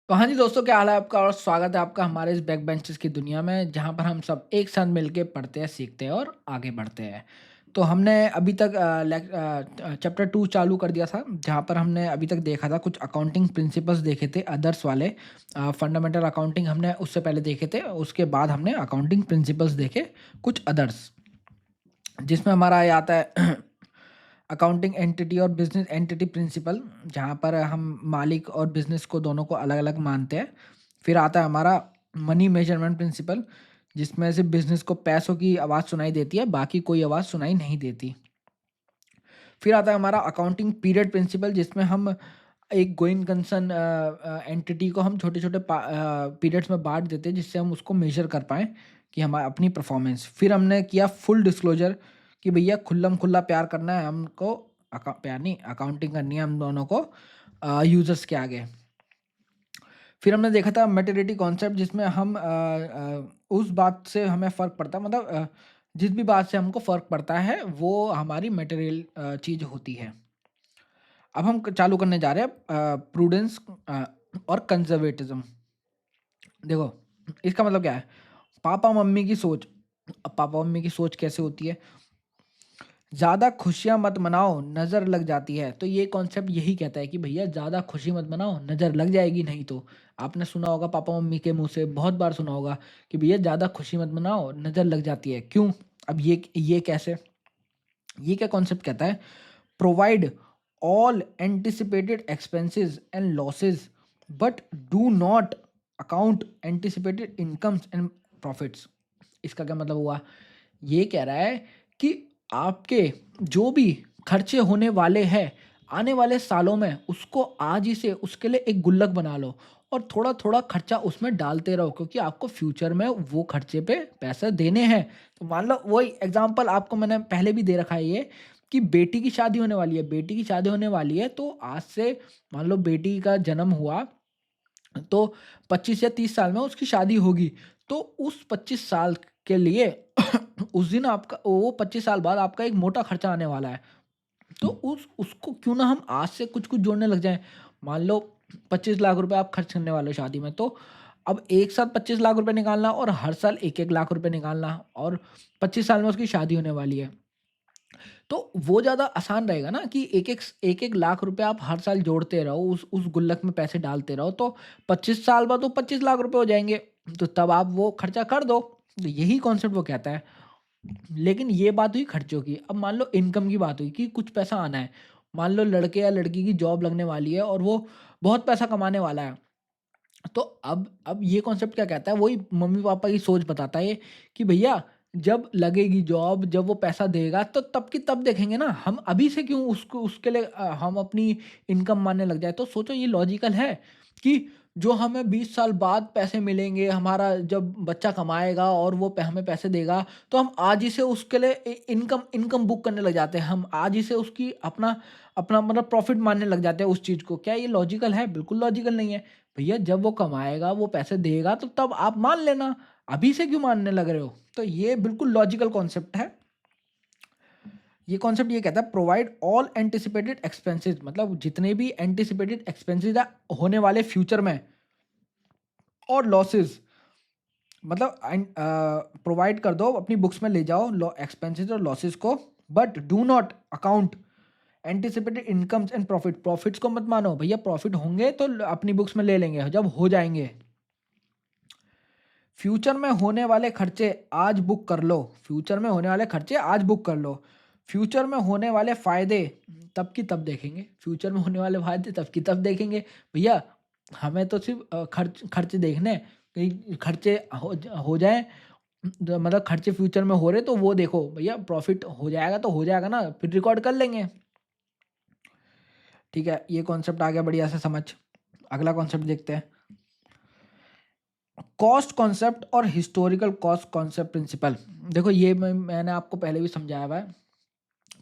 तो हाँ जी दोस्तों, क्या हाल है आपका और स्वागत है आपका हमारे इस बैक बेंचेस की दुनिया में जहाँ पर हम सब एक साथ मिलके पढ़ते हैं, सीखते हैं और आगे बढ़ते हैं। तो हमने अभी तक चैप्टर 2 चालू कर दिया था, जहाँ पर हमने अभी तक देखा था कुछ अकाउंटिंग प्रिंसिपल्स देखे थे अदर्स वाले। फंडामेंटल अकाउंटिंग हमने उससे पहले देखे थे, उसके बाद हमने अकाउंटिंग प्रिंसिपल्स देखे कुछ अदर्स, जिसमें हमारा ये आता है अकाउंटिंग एंटिटी और बिजनेस एंटिटी प्रिंसिपल, जहाँ पर हम मालिक और बिजनेस को दोनों को अलग अलग मानते हैं। फिर आता है हमारा मनी मेजरमेंट प्रिंसिपल, जिसमें से बिजनेस को पैसों की आवाज़ सुनाई देती है, बाकी कोई आवाज़ सुनाई नहीं देती। फिर आता है हमारा अकाउंटिंग पीरियड प्रिंसिपल, जिसमें हम एक गोइंग कंसर्न एंटिटी को हम छोटे छोटे पीरियड्स में बांट देते हैं, जिससे हम उसको मेजर कर पाएँ कि हमारा अपनी परफॉर्मेंस। फिर हमने किया फुल डिस्क्लोजर कि भैया खुल्लम खुल्ला प्यार करना है हमको, प्यार नहीं, अकाउंटिंग करनी है हम दोनों को यूजर्स के आगे। फिर हमने देखा था मैटेरिटी कॉन्सेप्ट, जिसमें हम उस बात से हमें फ़र्क पड़ता है, मतलब जिस भी बात से हमको फ़र्क पड़ता है वो हमारी मटेरियल चीज़ होती है। अब हम चालू करने जा रहे हैं प्रूडेंस और कंजर्वेटिज्म। देखो, इसका मतलब क्या है? पापा मम्मी की सोच। अब पापा मम्मी की सोच कैसे होती है? ज़्यादा खुशियाँ मत मनाओ, नज़र लग जाती है। तो ये कॉन्सेप्ट यही कहता है कि भैया ज़्यादा खुशी मत मनाओ, नज़र लग जाएगी नहीं तो। आपने सुना होगा पापा मम्मी के मुँह से, बहुत बार सुना होगा कि भैया ज़्यादा खुशी मत मनाओ, नज़र लग जाती है। क्यों? अब ये कैसे? ये क्या कॉन्सेप्ट कहता है? Provide all anticipated expenses and losses but do not account anticipated incomes and profits। इसका क्या मतलब हुआ? ये कह रहा है कि आपके जो भी खर्चे होने वाले हैं आने वाले सालों में, उसको आज ही से उसके लिए एक गुल्लक बना लो और थोड़ा थोड़ा खर्चा उसमें डालते रहो, क्योंकि आपको फ्यूचर में वो खर्चे पे पैसे देने हैं। तो मान लो वही एग्जांपल आपको मैंने पहले भी दे रखा है ये, कि बेटी की शादी होने वाली है, बेटी की शादी होने वाली है, तो आज से मान लो बेटी का जन्म हुआ तो 25 या 30 साल में उसकी शादी होगी। तो उस 25 साल के लिए उस दिन आपका वो 25 साल बाद आपका एक मोटा खर्चा आने वाला है। तो उसको क्यों ना हम आज से कुछ-कुछ जोड़ने लग जाएँ। मान लो 25 लाख रुपए आप खर्च करने वाले हो शादी में, तो अब एक साथ 25 लाख रुपए निकालना और हर साल 1-1 लाख रुपए निकालना, और 25 साल में उसकी शादी होने वाली है। तो वो ज़्यादा आसान रहेगा ना कि एक-एक लाख रुपए आप हर साल जोड़ते रहो, उस गुल्लक में पैसे डालते रहो, तो 25 साल बाद वो 25 लाख रुपए हो जाएँगे, तो तब आप वो खर्चा कर दो। तो यही कॉन्सेप्ट वो कहता है। लेकिन ये बात हुई खर्चों की। अब मान लो इनकम की बात हुई कि कुछ पैसा आना है। मान लो लड़के या लड़की की जॉब लगने वाली है और वो बहुत पैसा कमाने वाला है। तो अब ये कॉन्सेप्ट क्या कहता है, वही मम्मी-पापा की सोच बताता है ये, कि भैया जब लगेगी जॉब, जब वो पैसा देगा तो तब की तब देखेंगे ना, हम अभी से क्यों उसको उसके लिए हम अपनी इनकम मानने लग जाए। तो सोचो ये लॉजिकल है कि जो हमें 20 साल बाद पैसे मिलेंगे, हमारा जब बच्चा कमाएगा और वो हमें पैसे देगा, तो हम आज ही से उसके लिए इनकम इनकम बुक करने लग जाते हैं। हम आज ही से उसकी अपना अपना मतलब प्रॉफिट मानने लग जाते हैं उस चीज़ को। क्या ये लॉजिकल है? बिल्कुल लॉजिकल नहीं है। भैया जब वो कमाएगा, वो पैसे देगा, तो तब आप मान लेना, अभी से क्यों मानने लग रहे हो? तो ये बिल्कुल लॉजिकल कॉन्सेप्ट है। ये कॉन्सेप्ट ये कहता है प्रोवाइड ऑल एंटिसिपेटेड एक्सपेंसेस, मतलब जितने भी एंटिसिपेटेड एक्सपेंसेस है होने वाले फ्यूचर में, और लॉसेस, मतलब प्रोवाइड कर दो, अपनी बुक्स में ले जाओ एक्सपेंसेस और लॉसेस को, but do not account anticipated incomes and profits को मत मानो। भैया प्रॉफिट होंगे तो अपनी बुक्स में ले लेंगे जब हो जाएंगे। फ्यूचर में होने वाले खर्चे आज बुक कर लो, फ्यूचर में होने वाले खर्चे आज बुक कर लो। फ्यूचर में होने वाले फ़ायदे तब की तब देखेंगे, फ्यूचर में होने वाले फ़ायदे तब की तब देखेंगे। भैया हमें तो सिर्फ़ खर्चे देखने हैं, कहीं खर्चे हो जाएँ, मतलब खर्चे फ्यूचर में हो रहे तो वो देखो, भैया प्रॉफ़िट हो जाएगा तो हो जाएगा ना, फिर रिकॉर्ड कर लेंगे। ठीक है, ये कॉन्सेप्ट आ गया बढ़िया से समझ। अगला कॉन्सेप्ट देखते हैं। कॉस्ट कॉन्सेप्ट और हिस्टोरिकल कॉस्ट कॉन्सेप्ट प्रिंसिपल। देखो ये मैंने आपको पहले भी समझाया हुआ है।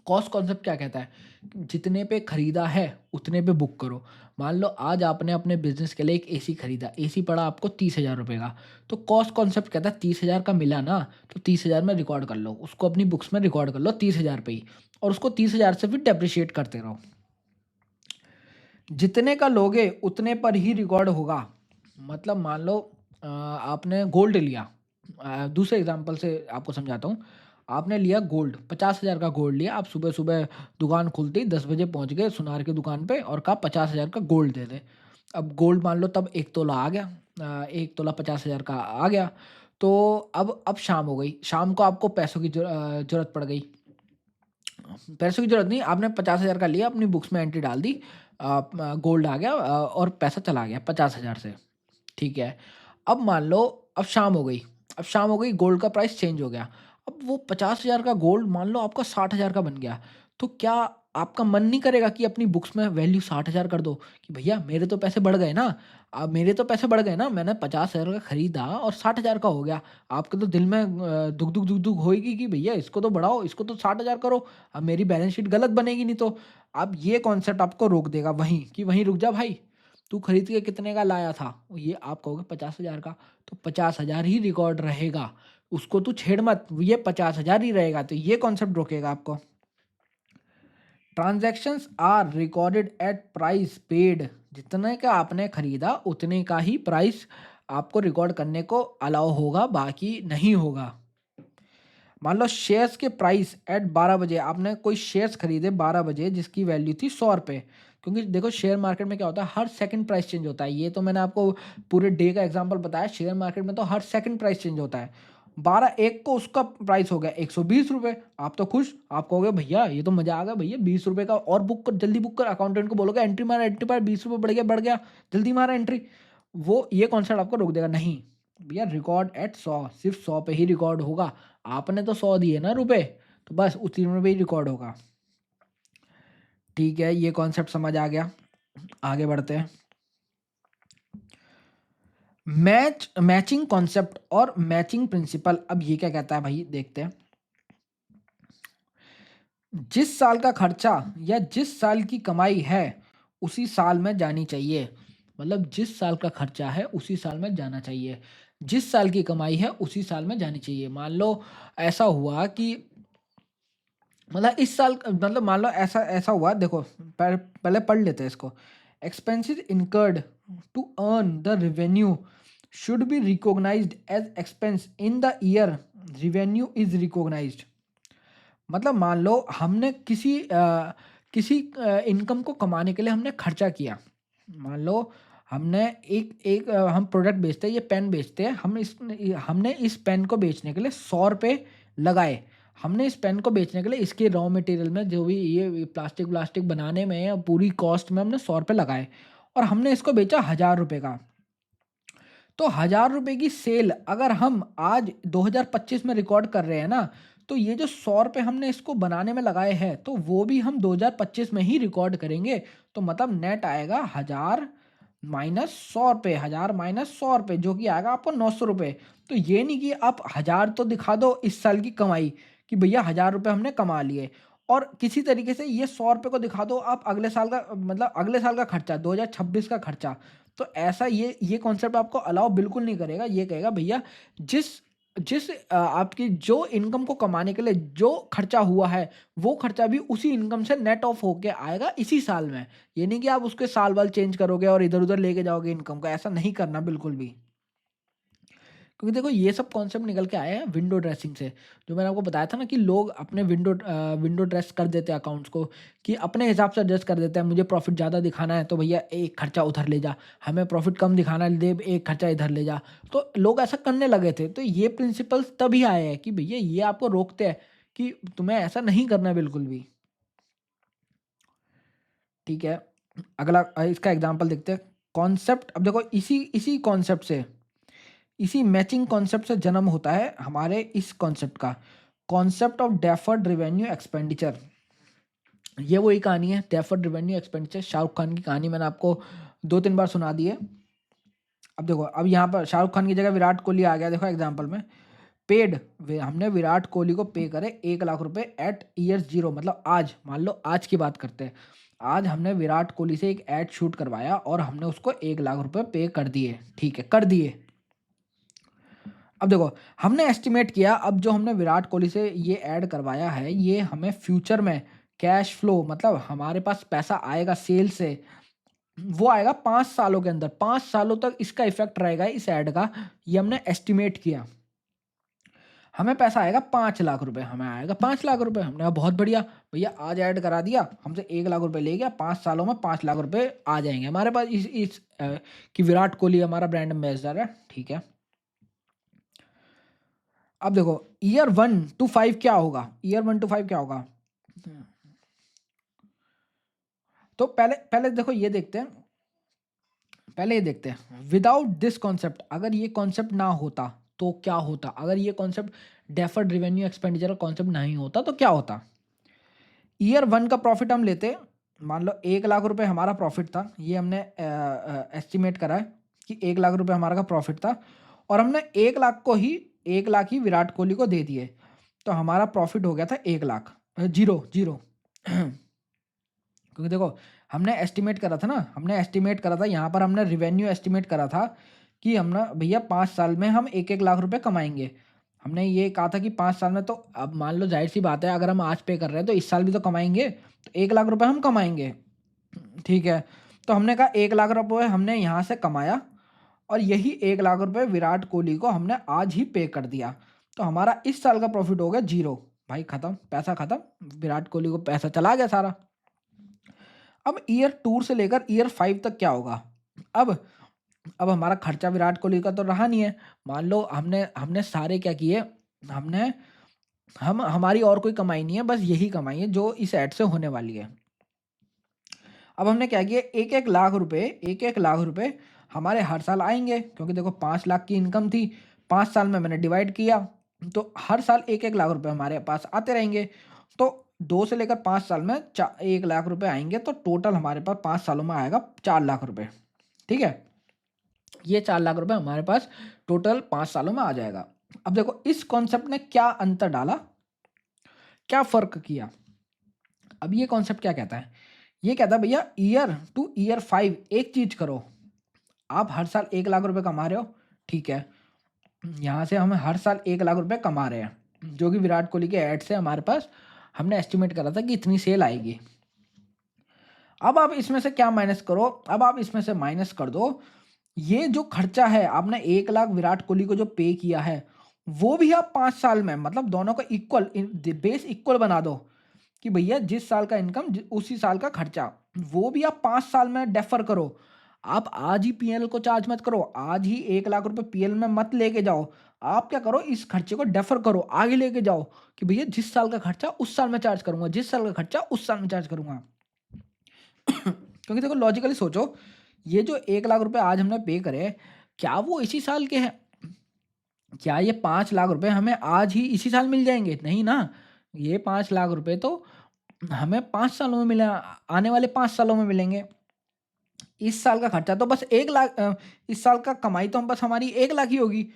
कॉस्ट कॉन्सेप्ट क्या कहता है? जितने पे खरीदा है उतने पे बुक करो। मान लो आज आपने अपने बिजनेस के लिए एक एसी खरीदा, एसी पड़ा आपको 30,000 रुपये का। तो कॉस्ट कॉन्सेप्ट कहता है 30,000 का मिला ना, तो 30,000 में रिकॉर्ड कर लो, उसको अपनी बुक्स में रिकॉर्ड कर लो 30,000 पे ही, और उसको 30,000 से फिर डेप्रिशिएट करते रहो। जितने का लोगे उतने पर ही रिकॉर्ड होगा। मतलब मान लो आपने गोल्ड लिया। दूसरे एग्जांपल से आपको समझाता हूँ। आपने लिया गोल्ड, 50,000 का गोल्ड लिया। आप सुबह-सुबह दुकान खुलते ही 10 बजे पहुँच गए सुनार की दुकान पे और कहा 50,000 का गोल्ड दे दे। अब गोल्ड मान लो तब 1 तोला आ गया। 1 तोला 50,000 का आ गया। तो अब शाम हो गई। शाम को आपको पैसों की ज़रूरत पड़ गई। पैसों की ज़रूरत नहीं, आपने 50,000 का लिया, अपनी बुक्स में एंट्री डाल दी। गोल्ड आ गया और पैसा चला गया 50,000 से। ठीक है। अब मान लो अब शाम हो गई। अब शाम हो गई, गोल्ड का प्राइस चेंज हो गया। अब वो 50,000 का गोल्ड मान लो आपका 60,000 का बन गया। तो क्या आपका मन नहीं करेगा कि अपनी बुक्स में वैल्यू 60,000 कर दो कि भैया मेरे तो पैसे बढ़ गए ना। अब मेरे तो पैसे बढ़ गए ना, मैंने 50,000 का खरीदा और 60,000 का हो गया। आपके तो दिल में दुख दुख दुख दुख होएगी कि भैया इसको तो बढ़ाओ, इसको तो 60,000 करो। अब मेरी बैलेंस शीट गलत बनेगी नहीं तो। अब ये कॉन्सेप्ट आपको रोक देगा वहीं कि वहीं रुक जा भाई। तू खरीद के कितने का लाया था? ये आप कहोगे 50,000 का, तो 50,000 ही रिकॉर्ड रहेगा। उसको तू छेड़ मत, ये 50,000 ही रहेगा। तो ये कॉन्सेप्ट रोकेगा आपको। Transactions are recorded at price paid. जितने का आपने खरीदा उतने का ही प्राइस आपको रिकॉर्ड करने को अलाउ होगा, बाकी नहीं होगा। मान लो शेयर्स के प्राइस एट 12 बजे आपने कोई शेयर्स खरीदे 12 बजे जिसकी वैल्यू थी 100 रुपये। क्योंकि देखो शेयर मार्केट में क्या होता है, हर सेकंड प्राइस चेंज होता है। ये तो मैंने आपको पूरे डे का एग्जांपल बताया। शेयर मार्केट में तो हर सेकंड प्राइस चेंज होता है। 12 एक को उसका प्राइस हो गया 120 रुपये। आप तो खुश, आप कहोगे भैया ये तो मजा आ गया भैया, 20 रुपये का और बुक कर, जल्दी बुक कर। अकाउंटेंट को बोलोगे एंट्री मार, एंट्री मार, 20 रुपये बढ़ गया, जल्दी मारा एंट्री। वो ये कॉन्सेप्ट आपको रोक देगा, नहीं भैया रिकॉर्ड एट 100, सिर्फ 100 पे ही रिकॉर्ड होगा। आपने तो 100 दिए ना रुपए, तो बस उसी में भी रिकॉर्ड होगा। ठीक है, ये कॉन्सेप्ट समझ आ गया। आगे बढ़ते हैं। मैचिंग कॉन्सेप्ट और मैचिंग प्रिंसिपल। अब ये क्या कहता है भाई, देखते हैं। जिस साल का खर्चा या जिस साल की कमाई है उसी साल में जानी चाहिए। मतलब जिस साल का खर्चा है उसी साल में जाना चाहिए, जिस साल की कमाई है उसी साल में जानी चाहिए। मान लो ऐसा हुआ कि मतलब इस साल मतलब मान लो ऐसा ऐसा हुआ, देखो पहले पढ़ लेते हैं इसको। Expenses incurred to earn the revenue should be recognised as expense in the year revenue is recognised. मतलब मान लो हमने किसी इनकम को कमाने के लिए हमने खर्चा किया। मान लो हमने एक एक हम प्रोडक्ट बेचते हैं, ये पेन बेचते हैं। हमने इस पेन को बेचने के लिए 100 रुपये लगाए। हमने इस पेन को बेचने के लिए इसके रॉ मटेरियल में जो भी ये प्लास्टिक व्लास्टिक बनाने में या पूरी कॉस्ट में हमने 100 रुपये लगाए और हमने इसको बेचा 1,000 रुपये का। तो 1,000 रुपये की सेल अगर हम आज 2025 में रिकॉर्ड कर रहे हैं ना, तो ये जो 100 रुपये हमने इसको बनाने में लगाए हैं तो वो भी हम 2025 में ही रिकॉर्ड करेंगे। तो मतलब नेट आएगा 1,000 - 100 रुपये, 1,000 - 100 रुपये, जो कि आएगा आपको 900 रुपये। तो ये नहीं कि आप 1,000 तो दिखा दो इस साल की कमाई कि भैया 1,000 रुपये हमने कमा लिए, और किसी तरीके से ये 100 रुपये को दिखा दो आप अगले साल का, मतलब अगले साल का खर्चा 2026 का खर्चा। तो ऐसा ये कॉन्सेप्ट आपको अलाउ बिल्कुल नहीं करेगा। ये कहेगा भैया जिस जिस आपकी जो इनकम को कमाने के लिए जो खर्चा हुआ है वो खर्चा भी उसी इनकम से नेट ऑफ होके आएगा इसी साल में। ये नहीं कि आप उसके साल वाल चेंज करोगे और इधर उधर लेके जाओगे इनकम को, ऐसा नहीं करना बिल्कुल भी। क्योंकि देखो ये सब कॉन्सेप्ट निकल के आए हैं विंडो ड्रेसिंग से। जो मैंने आपको बताया था ना कि लोग अपने विंडो ड्रेस कर देते हैं अकाउंट्स को, कि अपने हिसाब से एडजस्ट कर देते हैं। मुझे प्रॉफिट ज़्यादा दिखाना है तो भैया एक खर्चा उधर ले जा, हमें प्रॉफिट कम दिखाना है दे एक खर्चा इधर ले जा। तो लोग ऐसा करने लगे थे। तो ये प्रिंसिपल्स तभी आए हैं कि भैया ये आपको रोकते हैं कि तुम्हें ऐसा नहीं करना है बिल्कुल भी। ठीक है, अगला इसका एग्जाम्पल देखते हैं। कॉन्सेप्ट, अब देखो इसी इसी कॉन्सेप्ट से, इसी मैचिंग कॉन्सेप्ट से जन्म होता है हमारे इस कॉन्सेप्ट का, concept of deferred revenue expenditure. ये वही कहानी है, deferred revenue expenditure. Shahrukh Khan की कहानी मैंने आपको 2-3 बार सुना दी है। अब देखो, अब यहाँ पर शाहरुख खान की जगह विराट कोहली आ गया। देखो एग्जाम्पल में, पेड, हमने विराट कोहली को पे करे 1,00,000 रुपए एट ईयर 0, मतलब आज, मान लो आज की बात करते हैं। आज हमने विराट कोहली से एक एड शूट करवाया और हमने उसको 1,00,000 रुपए पे कर दिए। ठीक है, कर दिए। अब देखो हमने एस्टिमेट किया, अब जो हमने विराट कोहली से ये ऐड करवाया है ये हमें फ्यूचर में कैश फ्लो, मतलब हमारे पास पैसा आएगा सेल से, वो आएगा 5 सालों के अंदर। 5 सालों तक इसका इफ़ेक्ट रहेगा इस ऐड का, ये हमने एस्टिमेट किया। हमें पैसा आएगा 5 लाख रुपए, हमें आएगा 5 लाख रुपए। हमने कहा बहुत बढ़िया भैया, आज ऐड करा दिया, हमसे 1 लाख रुपए ले गया, 5 सालों में 5 लाख रुपए आ जाएँगे हमारे पास कि विराट कोहली हमारा ब्रांड एम्बेसडर है, ठीक है। अब देखो ईयर 1 टू 5 क्या होगा? ईयर 1 टू 5 क्या होगा? तो पहले पहले देखो ये देखते हैं, पहले ये देखते हैं विदाउट दिस कॉन्सेप्ट, अगर ये कॉन्सेप्ट ना होता तो क्या होता? अगर ये कॉन्सेप्ट डेफर्ड रेवेन्यू एक्सपेंडिचर का कॉन्सेप्ट नहीं होता तो क्या होता? ईयर 1 का प्रॉफिट हम लेते, मान लो 1 लाख रुपए हमारा प्रॉफिट था, ये हमने एस्टिमेट करा है कि 1 लाख रुपए हमारा का प्रॉफिट था, और हमने 1 लाख को ही 1 लाख ही विराट कोहली को दे दिए, तो हमारा प्रॉफिट हो गया था 1 लाख, जीरो जीरो। क्योंकि देखो हमने एस्टिमेट करा था ना, हमने एस्टिमेट करा था, यहाँ पर हमने रिवेन्यू एस्टिमेट करा था कि हम ना भैया 5 साल में हम 1-1 लाख रुपए कमाएंगे। हमने ये कहा था कि 5 साल में, तो अब मान लो जाहिर सी बात है, अगर हम आज पे कर रहे हैं तो इस साल भी तो कमाएंगे, तो 1 लाख रुपए हम कमाएंगे, ठीक है। तो हमने कहा 1 लाख रुपए हमने यहाँ से कमाया, और यही 1 लाख रुपए विराट कोहली को हमने आज ही पे कर दिया, तो हमारा इस साल का प्रॉफिट हो गया जीरो। भाई खत्म, पैसा खत्म, विराट कोहली को पैसा चला गया सारा। अब ईयर 2 से लेकर ईयर 5 तक क्या होगा? अब अब हमारा खर्चा विराट कोहली का तो रहा नहीं है। मान लो हमने हमने सारे क्या किए, हमने हम हमारी और कोई कमाई नहीं है, बस यही कमाई है जो इस ऐड से होने वाली है। अब हमने क्या किया, 1-1 लाख रुपए, 1-1 लाख रुपए हमारे हर साल आएंगे, क्योंकि देखो 5 लाख की इनकम थी, 5 साल में मैंने डिवाइड किया, तो हर साल 1-1 लाख रुपए हमारे पास आते रहेंगे। तो 2 से लेकर 5 साल में 1 लाख रुपए आएंगे, तो टोटल हमारे पास 5 सालों में आएगा 4 लाख रुपए, ठीक है। ये 4 लाख रुपए हमारे पास टोटल 5 सालों में आ जाएगा। अब देखो इस कॉन्सेप्ट ने क्या अंतर डाला, क्या फ़र्क किया? अब ये कॉन्सेप्ट क्या कहता है? ये कहता है भैया ईयर टू ईयर 5 एक चीज़ करो, आप हर साल 1 लाख रुपए कमा रहे हो, ठीक है। यहाँ से हम हर साल 1 लाख रुपए कमा रहे हैं, जो कि विराट कोहली के ऐड से हमारे पास हमने एस्टिमेट करा था कि इतनी सेल आएगी। अब आप इसमें से क्या माइनस करो, अब आप इसमें से माइनस कर दो ये जो खर्चा है, आपने 1 लाख विराट कोहली को जो पे किया है, वो भी आप 5 साल में, मतलब दोनों का इक्वल बेस इक्वल बना दो कि भैया जिस साल का इनकम उसी साल का खर्चा, वो भी आप 5 साल में डेफर करो। आप आज ही पीएल को चार्ज मत करो, आज ही 1 लाख रुपए पीएल में मत लेके जाओ। आप क्या करो, इस खर्चे को डेफर करो, आगे लेके जाओ कि भैया जिस साल का खर्चा उस साल में चार्ज करूंगा, जिस साल का खर्चा उस साल में चार्ज करूंगा। क्योंकि देखो लॉजिकली सोचो, ये जो 1 लाख रुपए आज हमने पे करे, क्या वो इसी साल के हैं? क्या ये 5 लाख रुपए हमें आज ही इसी साल मिल जाएँगे? नहीं ना। ये 5 लाख रुपए तो हमें 5 सालों में मिला, आने वाले 5 सालों में मिलेंगे। इस साल का खर्चा तो बस 1 लाख, इस साल का कमाई तो हम बस हमारी 1 लाख ही होगी।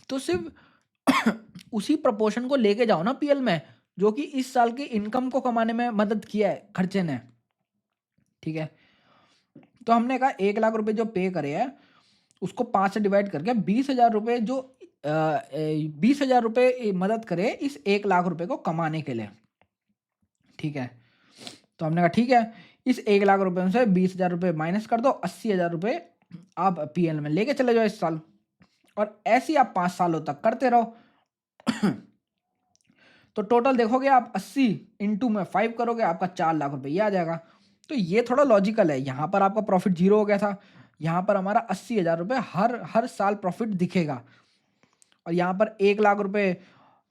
तो सिर्फ़ उसी प्रोपोर्शन को लेके जाओ ना पीएल में, जो कि इस साल की इनकम को कमाने में मदद किया है खर्चे ने, ठीक है? तो हमने कहा 1 लाख रुपए जो पे करे हैं, उसको 5 से डिवाइड करके 20,000 रुपए जो 20,000 रुपए मदद करे इस 1 लाख रुपए को कमाने के लिए, ठीक है। तो हमने कहा ठीक है, इस 1 लाख रुपए में से 20,000 रुपए माइनस कर दो, 80,000 रुपए आप पीएल में लेके चले जाओ इस साल, और ऐसे ही आप 5 सालों तक करते रहो। तो टोटल देखोगे आप 80 इंटू में 5 करोगे, आपका 4 लाख रुपए ये आ जाएगा। तो ये थोड़ा लॉजिकल है, यहाँ पर आपका प्रॉफिट जीरो हो गया था, यहाँ पर हमारा 80,000 रुपए हर हर साल प्रॉफिट दिखेगा, और यहाँ पर 1 लाख रुपए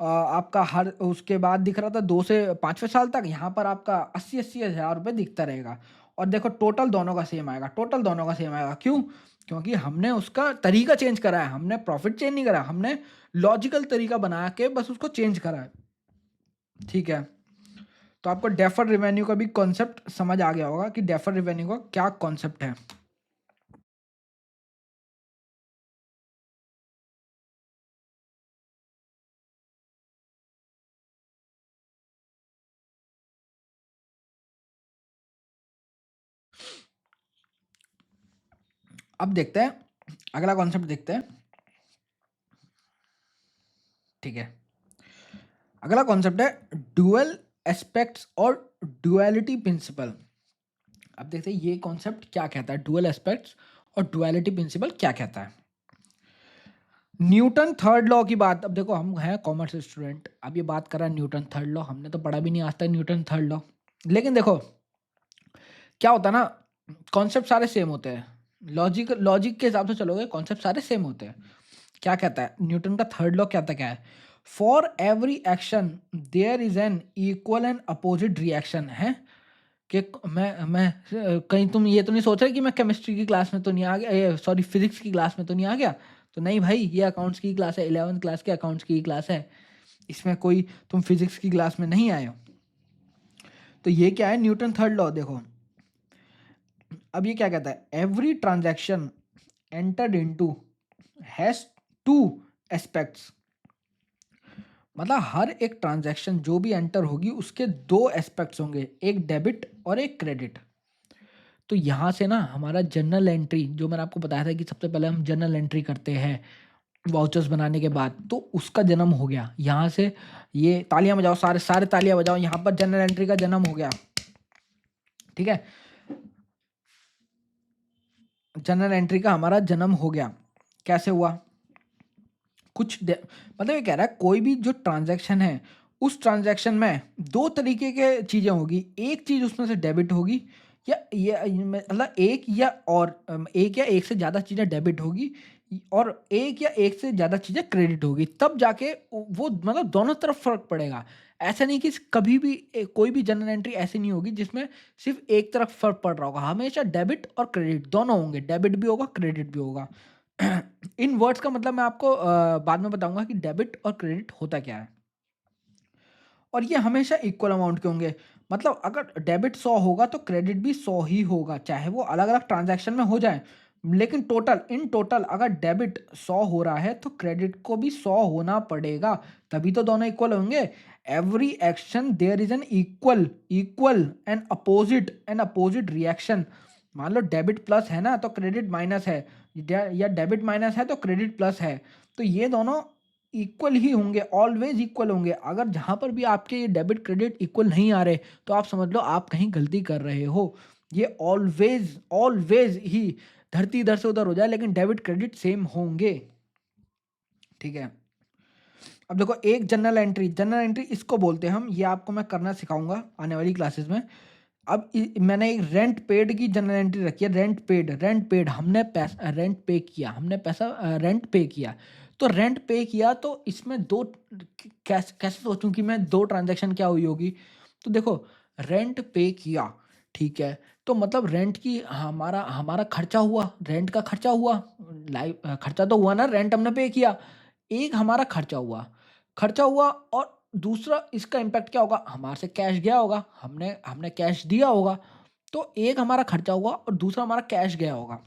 आपका हर उसके बाद दिख रहा था 2 से 5वें साल तक, यहाँ पर आपका 80-80 हज़ार रुपए दिखता रहेगा। और देखो टोटल दोनों का सेम आएगा, टोटल दोनों का सेम आएगा। क्यों? क्योंकि हमने उसका तरीका चेंज करा है, हमने प्रॉफिट चेंज नहीं करा, हमने लॉजिकल तरीका बना के बस उसको चेंज करा है, ठीक है। तो आपको डेफर्ड रेवेन्यू का भी कॉन्सेप्ट समझ आ गया होगा कि डेफर्ड रेवेन्यू का क्या कॉन्सेप्ट है। अब देखते हैं, अगला कॉन्सेप्ट देखते हैं, ठीक है। अगला कॉन्सेप्ट है ड्यूअल एस्पेक्ट्स और ड्युअलिटी प्रिंसिपल। अब देखते हैं ये कॉन्सेप्ट क्या कहता है, डुअल एस्पेक्ट्स और डुअलिटी प्रिंसिपल क्या कहता है। न्यूटन थर्ड लॉ की बात, अब देखो हम हैं कॉमर्स स्टूडेंट, अब ये बात कर रहा है न्यूटन थर्ड लॉ, हमने तो पढ़ा भी नहीं आज तक न्यूटन थर्ड लॉ। लेकिन देखो क्या होता है ना, कॉन्सेप्ट सारे सेम होते हैं, लॉजिक लॉजिक के हिसाब से चलोगे कॉन्सेप्ट सारे सेम होते हैं। क्या कहता है न्यूटन का थर्ड लॉ, कहता क्या है, for every action there is an equal and opposite reaction है। कि मैं कहीं तुम ये तो नहीं सोच रहे कि मैं केमिस्ट्री की क्लास में तो नहीं आ गया, सॉरी फिजिक्स की क्लास में तो नहीं आ गया। तो नहीं भाई, ये अकाउंट्स की क्लास है, 11th क्लास के अकाउंट्स की क्लास है, इसमें कोई तुम फिजिक्स की क्लास में नहीं आए हो। तो ये क्या है न्यूटन थर्ड लॉ, देखो अब ये क्या कहता है, every transaction entered into has two aspects, मतलब हर एक ट्रांजैक्शन जो भी एंटर होगी उसके दो एस्पेक्ट्स होंगे, एक डेबिट और एक क्रेडिट। तो यहाँ से ना हमारा जर्नल एंट्री, जो मैंने आपको बताया था कि सबसे पहले हम जर्नल एंट्री करते हैं वाउचर्स बनाने के बाद, तो उसका जन्म हो गया यहाँ से। ये तालियां बजाओ, सारे सारे तालियां बजाओ, यहाँ पर जर्नल एंट्री का जन्म हो गया। ठीक है, जर्नल एंट्री का हमारा जन्म हो गया। कैसे हुआ, मतलब ये कह रहा है कोई भी जो ट्रांजैक्शन है उस ट्रांजैक्शन में दो तरीके के चीज़ें होगी, एक चीज़ उसमें से डेबिट होगी, या ये मतलब एक या एक से ज़्यादा चीज़ें डेबिट होगी, और एक या एक से ज़्यादा चीज़ें क्रेडिट होगी, तब जाके वो मतलब दोनों तरफ फर्क पड़ेगा। ऐसा नहीं कि कभी भी कोई भी जर्नल एंट्री ऐसी नहीं होगी जिसमें सिर्फ एक तरफ फर्क पड़ रहा होगा, हमेशा डेबिट और क्रेडिट दोनों होंगे, डेबिट भी होगा क्रेडिट भी होगा। इन वर्ड्स का मतलब मैं आपको बाद में बताऊंगा कि डेबिट और क्रेडिट होता क्या है। और ये हमेशा इक्वल अमाउंट के होंगे, मतलब अगर डेबिट 100 होगा तो क्रेडिट भी 100 ही होगा, चाहे वो अलग अलग ट्रांजैक्शन में हो जाए, लेकिन इन टोटल अगर डेबिट 100 हो रहा है तो क्रेडिट को भी 100 होना पड़ेगा, तभी तो दोनों इक्वल होंगे। Every action there is an equal and opposite reaction. मान लो डेबिट प्लस है ना तो क्रेडिट माइनस है, या डेबिट माइनस है तो क्रेडिट प्लस है, तो ये दोनों इक्वल ही होंगे, ऑलवेज इक्वल होंगे। अगर जहाँ पर भी आपके ये डेबिट क्रेडिट इक्वल नहीं आ रहे तो आप समझ लो आप कहीं गलती कर रहे हो। ये ऑलवेज ऑलवेज ही धरती इधर से उधर हो जाए लेकिन डेबिट क्रेडिट सेम होंगे। ठीक है, अब देखो एक जर्नल एंट्री इसको बोलते हैं हम, ये आपको मैं करना सिखाऊंगा आने वाली क्लासेस में। अब मैंने एक रेंट पेड की जर्नल एंट्री रखी है, रेंट पेड हमने पैसा रेंट पे किया, हमने पैसा रेंट पे किया। तो रेंट पे किया तो इसमें दो, कैसे कैसे सोचूं कि मैं दो ट्रांजैक्शन क्या हुई होगी। तो देखो रेंट पे किया, ठीक है, तो मतलब रेंट की हमारा हमारा खर्चा हुआ, रेंट का खर्चा हुआ, लाइव खर्चा तो हुआ ना, रेंट हमने पे किया, एक हमारा खर्चा हुआ, और दूसरा इसका इम्पैक्ट क्या होगा, हमारे से कैश गया होगा, हमने हमने कैश दिया होगा, तो एक हमारा खर्चा हुआ और दूसरा हमारा कैश गया होगा।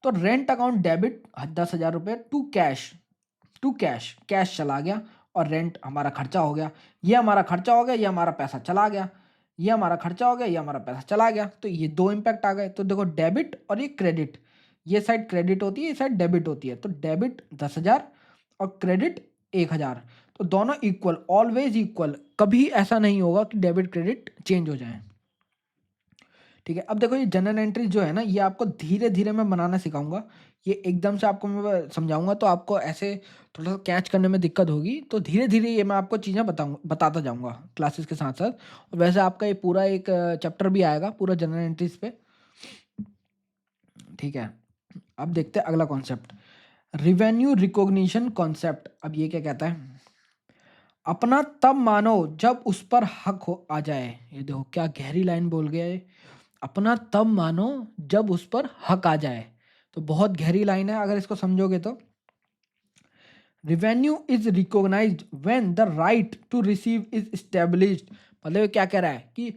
तो रेंट अकाउंट डेबिट 10,000 रुपये कैश चला गया, और रेंट हमारा खर्चा हो गया, ये हमारा खर्चा हो गया, ये हमारा पैसा चला गया, ये हमारा खर्चा हो गया, ये हमारा पैसा चला गया, तो ये दो इम्पैक्ट आ गए। तो देखो डेबिट और ये क्रेडिट, ये साइड क्रेडिट होती है, ये साइड डेबिट होती है, तो डेबिट 10,000 और क्रेडिट 1,000, तो दोनों इक्वल, ऑलवेज इक्वल, कभी ऐसा नहीं होगा कि डेबिट क्रेडिट चेंज हो जाए। ठीक है, अब देखो ये जर्नल एंट्री जो है ना, ये आपको धीरे धीरे मैं बनाना सिखाऊंगा, ये एकदम से आपको मैं समझाऊंगा तो आपको ऐसे थोड़ा सा कैच करने में दिक्कत होगी, तो धीरे धीरे ये मैं आपको चीज़ें बताता जाऊंगा क्लासेस के साथ साथ। और वैसे आपका ये पूरा एक चैप्टर भी आएगा पूरा जनरल एंट्रीज पे। ठीक है, अब देखते हैं अगला कॉन्सेप्ट, रिवेन्यू रिकॉग्निशन कॉन्सेप्ट। अब ये क्या कहता है, अपना तब मानो जब उस पर हक हो आ जाए। ये देखो क्या गहरी लाइन बोल गया है, अपना तब मानो जब उस पर हक आ जाए, तो बहुत गहरी लाइन है अगर इसको समझोगे तो। Revenue is recognised when the right to receive is established, मतलब ये क्या कह रहा है कि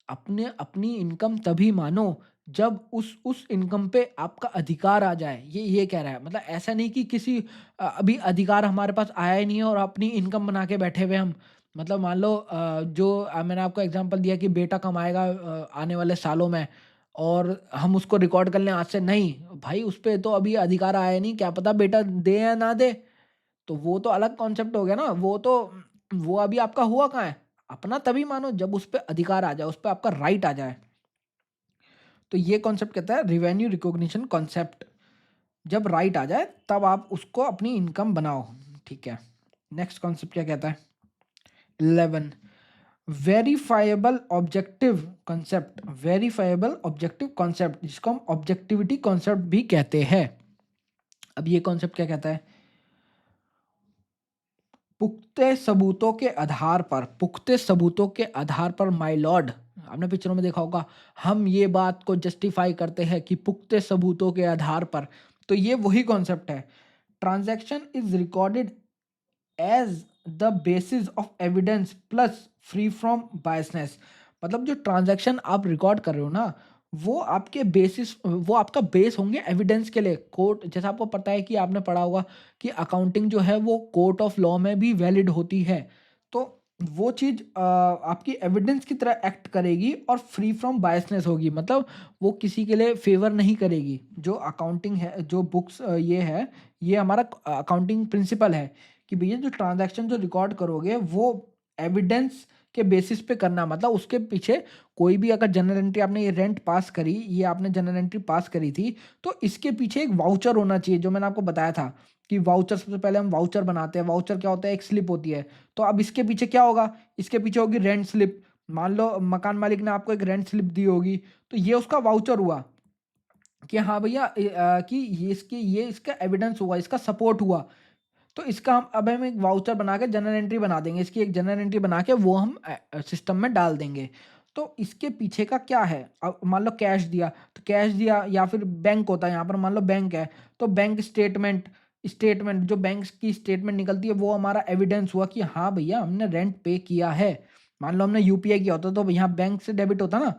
अपने अपनी इनकम तभी मानो जब उस इनकम पे आपका अधिकार आ जाए, ये कह रहा है। मतलब ऐसा नहीं कि किसी अभी अधिकार हमारे पास आया ही नहीं है और अपनी इनकम बना के बैठे हुए हम, मतलब मान लो मैंने आपको एग्जांपल दिया कि बेटा कमाएगा आने वाले सालों में, और हम उसको रिकॉर्ड कर लें आज से, नहीं भाई उस पे तो अभी अधिकार आया नहीं, क्या पता बेटा दे या ना दे, तो वो तो अलग कॉन्सेप्ट हो गया ना, वो अभी आपका हुआ कहाँ है, अपना तभी मानो जब उस पे अधिकार आ जाए, उस पे आपका राइट आ जाए। तो ये कॉन्सेप्ट कहता है रेवेन्यू रिकॉग्निशन कॉन्सेप्ट। जब राइट आ जाए तब आप उसको अपनी इनकम बनाओ, ठीक है। नेक्स्ट कॉन्सेप्ट क्या कहता है? 11 verifiable objective concept. Verifiable objective concept जिसको हम ऑब्जेक्टिविटी कॉन्सेप्ट भी कहते हैं। अब ये कॉन्सेप्ट क्या कहता है? पुख्ते सबूतों के आधार पर, पुख्ते सबूतों के आधार पर माय लॉर्ड, आपने पिक्चरों में देखा होगा, हम ये बात को जस्टिफाई करते हैं कि पुख्ते सबूतों के आधार पर। तो ये वही कॉन्सेप्ट है। Transaction is recorded as the basis of evidence plus free from biasness. मतलब जो ट्रांजैक्शन आप रिकॉर्ड कर रहे हो ना, वो आपके बेसिस, वो आपका बेस होंगे एविडेंस के लिए। कोर्ट, जैसा आपको पता है कि आपने पढ़ा होगा कि अकाउंटिंग जो है वो कोर्ट ऑफ लॉ में भी वैलिड होती है। तो वो चीज़ आपकी एविडेंस की तरह एक्ट करेगी और फ्री फ्रॉम बायसनेस होगी। मतलब वो किसी के लिए फेवर नहीं करेगी। जो अकाउंटिंग है, जो बुक्स ये है, ये हमारा अकाउंटिंग प्रिंसिपल है कि भैया जो ट्रांजैक्शन जो रिकॉर्ड करोगे वो एविडेंस के बेसिस पे करना। मतलब उसके पीछे कोई भी अगर जनरल एंट्री, आपने ये रेंट पास करी, ये आपने जनरल एंट्री पास करी थी, तो इसके पीछे एक वाउचर होना चाहिए। जो मैंने आपको बताया था कि वाउचर, सबसे पहले हम वाउचर बनाते हैं। वाउचर क्या होता है? एक स्लिप होती है। तो अब इसके पीछे क्या होगा? इसके पीछे होगी रेंट स्लिप। मान लो मकान मालिक ने आपको एक रेंट स्लिप दी होगी, तो ये उसका वाउचर हुआ कि हाँ भैया कि ये इसका एविडेंस हुआ, इसका सपोर्ट हुआ। तो इसका हम एक वाउचर बना के जनरल एंट्री बना देंगे। इसकी एक जनरल एंट्री बना के वो हम सिस्टम में डाल देंगे। तो इसके पीछे का क्या है? अब मान लो कैश दिया, तो कैश दिया, या फिर बैंक होता है, यहाँ पर मान लो बैंक है, तो बैंक स्टेटमेंट, स्टेटमेंट जो बैंक की स्टेटमेंट निकलती है वो हमारा एविडेंस हुआ कि हाँ भैया हमने रेंट पे किया है। मान लो हमने यूपीआई किया होता तो यहाँ बैंक से डेबिट होता ना,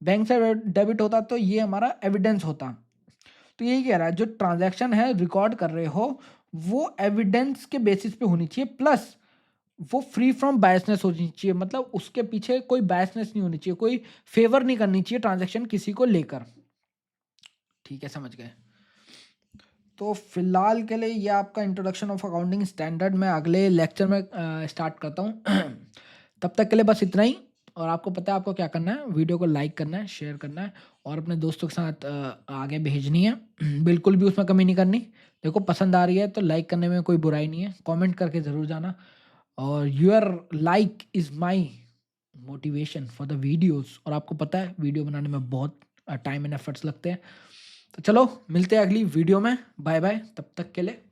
बैंक से डेबिट होता, तो ये हमारा एविडेंस होता। तो यही कह रहा है, जो ट्रांजैक्शन है रिकॉर्ड कर रहे हो वो एविडेंस के बेसिस पे होनी चाहिए, प्लस वो फ्री फ्रॉम बायसनेस होनी चाहिए। मतलब उसके पीछे कोई बायसनेस नहीं होनी चाहिए, कोई फेवर नहीं करनी चाहिए ट्रांजैक्शन किसी को लेकर। ठीक है, समझ गए? तो फिलहाल के लिए ये आपका इंट्रोडक्शन ऑफ अकाउंटिंग स्टैंडर्ड मैं अगले लेक्चर में स्टार्ट करता हूँ। तब तक के लिए बस इतना ही। और आपको पता है आपको क्या करना है, वीडियो को लाइक करना है, शेयर करना है और अपने दोस्तों के साथ आगे भेजनी है। बिल्कुल भी उसमें कमी नहीं करनी। देखो पसंद आ रही है तो लाइक करने में कोई बुराई नहीं है, कमेंट करके ज़रूर जाना। और your like is my motivation for the videos. और आपको पता है वीडियो बनाने में बहुत टाइम एंड एफर्ट्स लगते हैं। तो चलो मिलते हैं अगली वीडियो में। बाय बाय, तब तक के लिए।